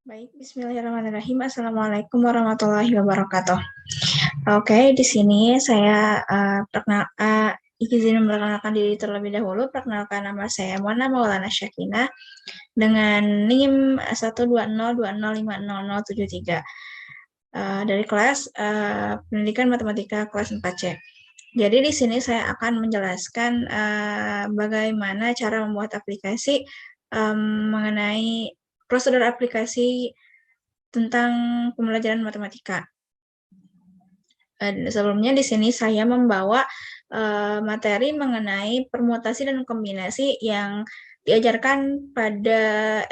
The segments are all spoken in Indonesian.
Baik, bismillahirrahmanirrahim. Assalamualaikum warahmatullahi wabarakatuh. Oke, di sini saya izin memperkenalkan diri terlebih dahulu. Perkenalkan, nama saya Mona Maulana Syakina dengan NIM 12020500073 dari kelas Pendidikan Matematika kelas 4C. Jadi di sini saya akan menjelaskan bagaimana cara membuat aplikasi mengenai prosedur aplikasi tentang pembelajaran matematika. Sebelumnya di sini saya membawa materi mengenai permutasi dan kombinasi yang diajarkan pada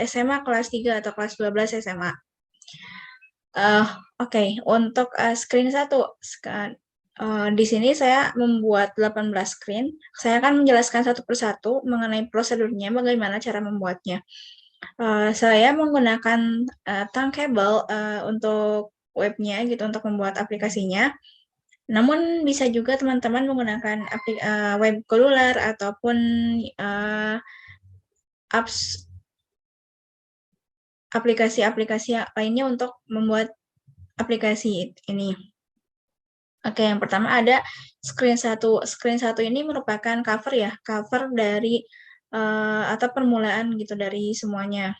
SMA kelas 3 atau kelas 12 SMA. Oke, untuk screen 1, di sini saya membuat 18 screen. Saya akan menjelaskan satu persatu mengenai prosedurnya, bagaimana cara membuatnya. Saya menggunakan Thunkable untuk webnya gitu, untuk membuat aplikasinya. Namun bisa juga teman-teman menggunakan web Colular ataupun aplikasi-aplikasi lainnya untuk membuat aplikasi ini. Oke, yang pertama ada screen 1. Screen 1 ini merupakan cover ya, cover dari atau permulaan gitu dari semuanya.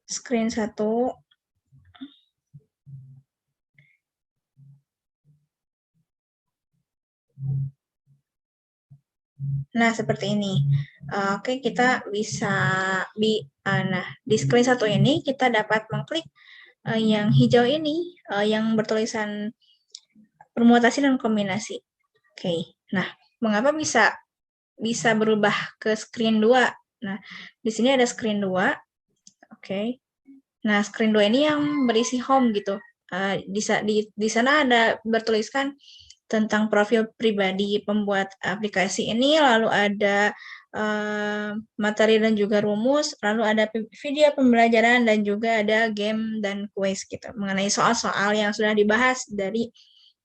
Screen 1. Nah, seperti ini. Oke, kita bisa nah, di screen 1 ini kita dapat mengklik yang hijau ini yang bertulisan permutasi dan kombinasi. Oke. Nah, mengapa bisa berubah ke screen 2? Nah, di sini ada screen 2. Oke. Nah, screen 2 ini yang berisi home gitu. Di sana ada bertuliskan tentang profil pribadi pembuat aplikasi ini, lalu ada materi dan juga rumus, lalu ada video pembelajaran dan juga ada game dan kuis gitu, mengenai soal-soal yang sudah dibahas dari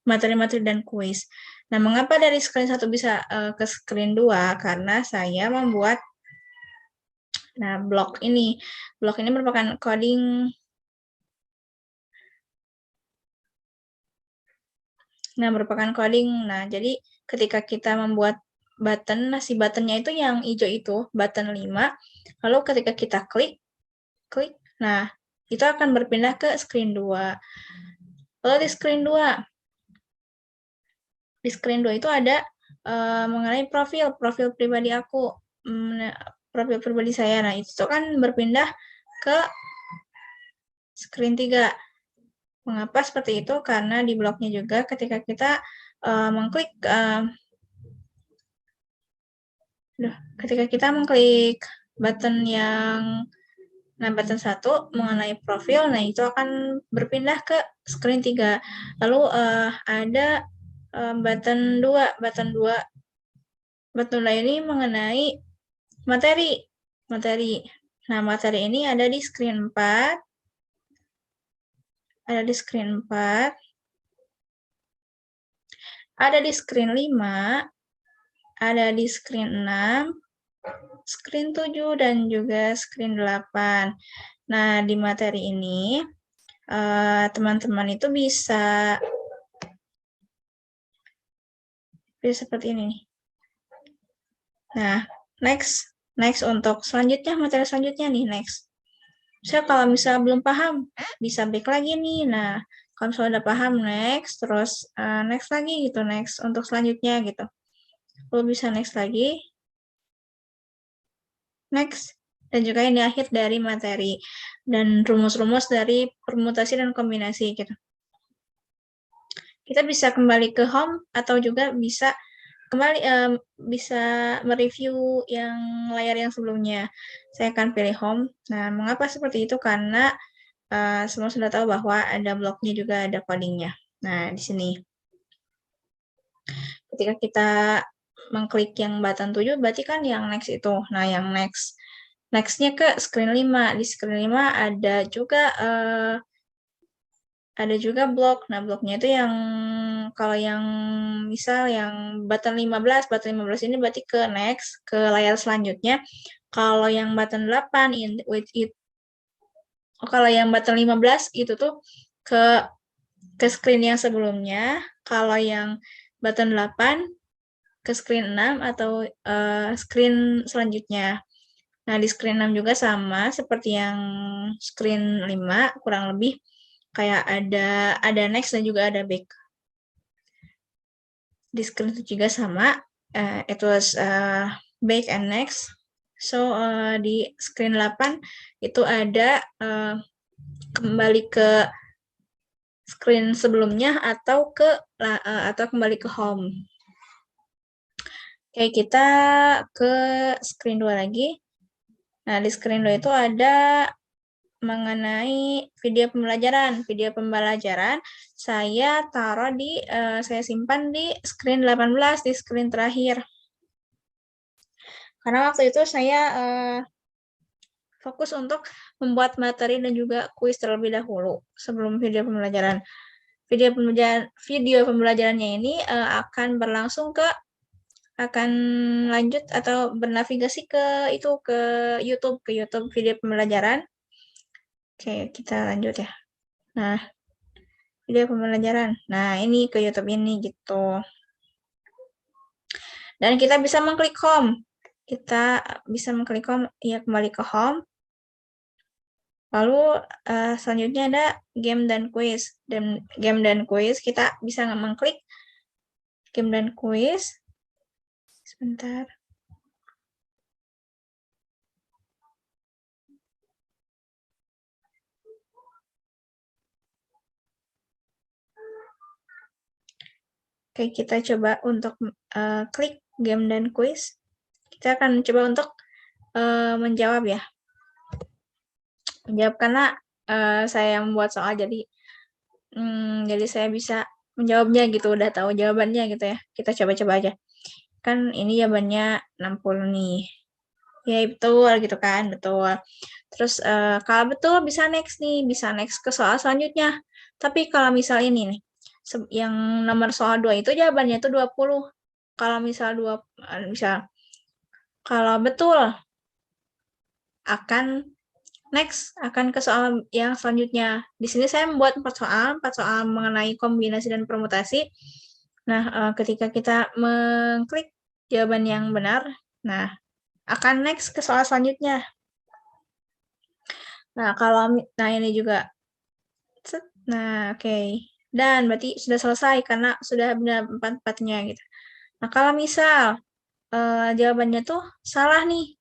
materi-materi dan kuis. Nah, mengapa dari screen 1 bisa ke screen 2? Karena saya membuat blok ini. Blok ini merupakan coding. Merupakan coding. Nah, jadi ketika kita membuat button, si buttonnya itu yang hijau itu, button 5. Lalu ketika kita klik, nah, itu akan berpindah ke screen 2. Lalu di screen 2 itu ada mengenai profil pribadi aku, profil pribadi saya. Nah, itu kan berpindah ke screen 3. Mengapa seperti itu? Karena di bloknya juga ketika kita mengklik button button 1 mengenai profil, nah itu akan berpindah ke screen 3. Lalu ada button 2. Button 2 ini mengenai materi. Nah, materi ini ada di screen 4. Ada di screen 4. Ada di screen 5. Ada di screen 6. Screen 7 dan juga screen 8. Nah, di materi ini teman-teman itu bisa seperti ini. Nah, next untuk selanjutnya, materi selanjutnya nih, next. Kalau misalnya belum paham, bisa back lagi nih. Nah, kalau misalnya udah paham, next, terus next lagi gitu, next untuk selanjutnya gitu. Lalu bisa next lagi, next, dan juga ini akhir dari materi dan rumus-rumus dari permutasi dan kombinasi gitu. Kita bisa kembali ke home atau juga bisa kembali bisa mereview yang layar yang sebelumnya. Saya akan pilih home. Nah, mengapa seperti itu? Karena semua sudah tahu bahwa ada bloknya juga ada codingnya. Nah, di sini ketika kita mengklik yang button 7, berarti kan yang next itu. Nah, yang next-nya ke screen 5. Di screen 5 ada juga blok. Nah, bloknya itu yang kalau yang misal yang button 15 ini berarti ke next, ke layar selanjutnya. Kalau yang button 8 with it kalau yang button 15 itu tuh ke screen yang sebelumnya, kalau yang button 8 ke screen 6 atau screen selanjutnya. Nah, di screen 6 juga sama seperti yang screen 5, kurang lebih kayak ada next dan juga ada back. Di screen itu juga sama, it was back and next. So, di screen 8 itu ada kembali ke screen sebelumnya atau kembali ke home. Oke, kita ke screen 2 lagi. Nah, di screen 2 itu ada mengenai video pembelajaran. Video pembelajaran saya taruh saya simpan di screen 18, di screen terakhir. Karena waktu itu saya fokus untuk membuat materi dan juga kuis terlebih dahulu sebelum video pembelajaran. Video pembelajarannya ini akan lanjut atau bernavigasi ke YouTube video pembelajaran. Oke, kita lanjut ya. Nah, video pembelajaran. Nah, ini ke YouTube ini gitu. Dan kita bisa mengklik home. Kita bisa mengklik home, ya kembali ke home. Lalu selanjutnya ada game dan quiz. Dan game dan quiz kita bisa mengklik game dan quiz. Sebentar. Oke, kita coba untuk klik game dan quiz. Kita akan coba untuk menjawab ya. Menjawab karena saya yang membuat soal, jadi saya bisa menjawabnya gitu, udah tahu jawabannya gitu ya. Kita coba-coba aja. Kan ini jawabannya 60 nih. Ya, betul gitu kan, betul. Terus kalau betul bisa next nih, bisa next ke soal selanjutnya. Tapi kalau misal ini nih, yang nomor soal 2 itu jawabannya itu 20. Kalau misal kalau betul akan next akan ke soal yang selanjutnya. Di sini saya membuat 4 soal mengenai kombinasi dan permutasi. Nah, ketika kita mengklik jawaban yang benar, nah akan next ke soal selanjutnya. Nah, ini juga. Nah, oke. Dan berarti sudah selesai karena sudah benar 4-4-nya gitu. Nah, kalau misal jawabannya tuh salah nih.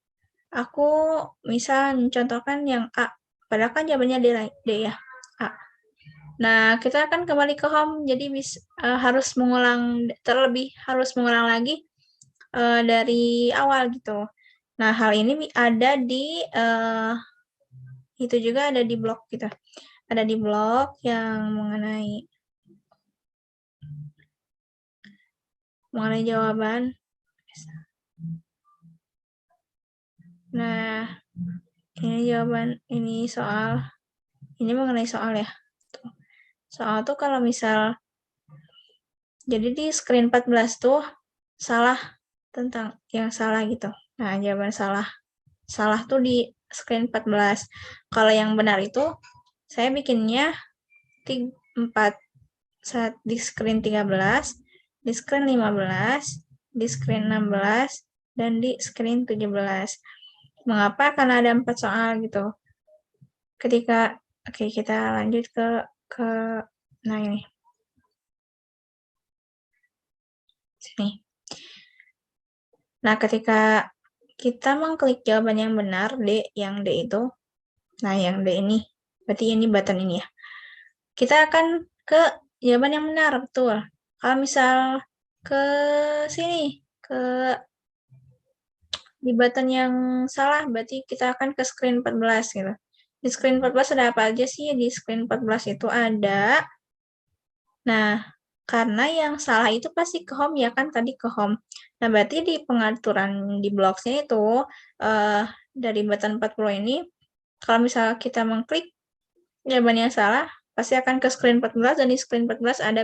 Aku misal mencontohkan yang A. Padahal kan jawabannya D ya. A. Nah, kita akan kembali ke home. Jadi harus harus mengulang lagi dari awal gitu. Nah, hal ini ada itu juga ada di blog gitu. Ada di blog yang mengenai jawaban. Nah, ini jawaban, ini mengenai soal ya. Soal tuh kalau misal, jadi di screen 14 tuh salah, tentang yang salah gitu. Nah, jawaban salah tuh di screen 14. Kalau yang benar itu saya bikinnya 4 saat di screen 13, di screen 15, di screen 16, dan di screen 17. Mengapa? Karena ada 4 soal gitu. Oke, kita lanjut ke nah ini. Sini. Nah, ketika kita mengklik jawaban yang benar, yang D itu, nah yang D ini, berarti ini button ini ya. Kita akan ke jawaban yang benar, betul. Kalau misal ke sini, di button yang salah, berarti kita akan ke screen 14 gitu. Di screen 14 ada apa aja sih? Di screen 14 itu ada, nah, karena yang salah itu pasti ke home ya kan, tadi ke home. Nah, berarti di pengaturan di blocksnya itu, dari button 40 ini, kalau misalnya kita mengklik jawaban yang salah, pasti akan ke screen 14, dan di screen 14 ada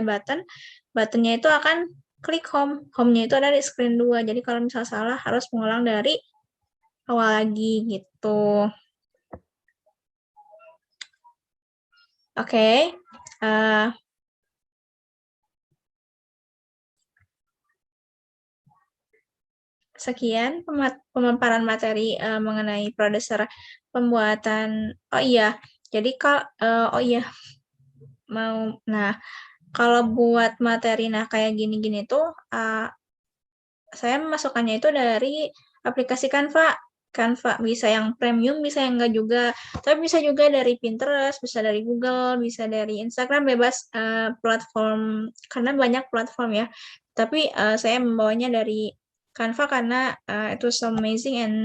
buttonnya itu akan klik home. Home-nya itu ada di screen 2, jadi kalau misalnya salah harus mengulang dari awal lagi gitu. Oke. Sekian pemaparan materi mengenai produser pembuatan. Oh iya, jadi oh iya, kalau buat materi, kayak gini-gini tuh, saya memasukkannya itu dari aplikasi Canva. Canva bisa yang premium, bisa yang enggak juga. Tapi bisa juga dari Pinterest, bisa dari Google, bisa dari Instagram, bebas platform, karena banyak platform ya. Tapi saya membawanya dari Canva karena itu so amazing and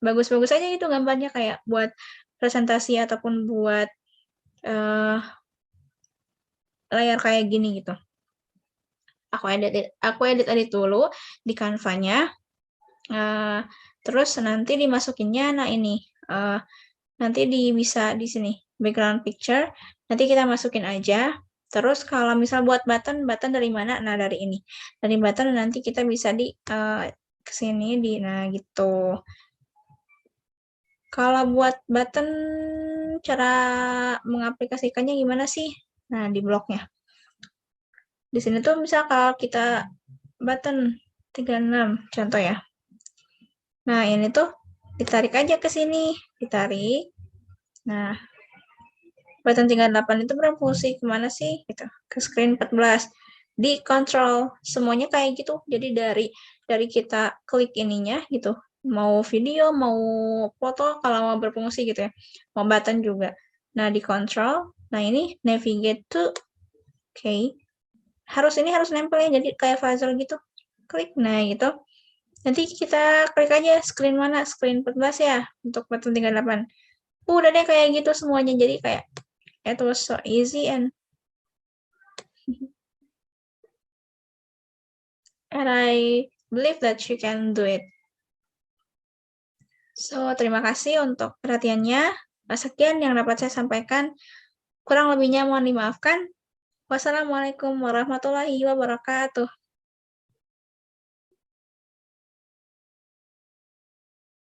bagus-bagus aja itu gambarnya, kayak buat presentasi ataupun buat layar kayak gini gitu. Aku edit dulu di Canva-nya. Terus nanti dimasukinnya, ini nanti bisa di sini background picture, nanti kita masukin aja. Terus kalau misal buat button dari mana? Nah, dari ini. Dari button nanti kita bisa ke sini nah gitu. Kalau buat button, cara mengaplikasikannya gimana sih? Nah, di blognya. Di sini tuh misal kalau kita button 36 contoh ya. Nah, ini tuh ditarik aja ke sini, ditarik. Nah, button 38 itu berfungsi kemana sih? Gitu. Ke screen 14. Di control semuanya kayak gitu. Jadi dari kita klik ininya gitu. Mau video, mau foto, kalau mau berfungsi gitu ya. Mau button juga. Nah, di control. Nah, ini navigate to. Oke. Ini harus nempel ya, jadi kayak puzzle gitu. Klik. Nah, gitu. Nanti kita klik aja screen mana, screen 14 ya, untuk button 38. Udah deh kayak gitu semuanya, jadi kayak it was so easy and I believe that you can do it. So, terima kasih untuk perhatiannya. Sekian yang dapat saya sampaikan. Kurang lebihnya mohon dimaafkan. Wassalamualaikum warahmatullahi wabarakatuh.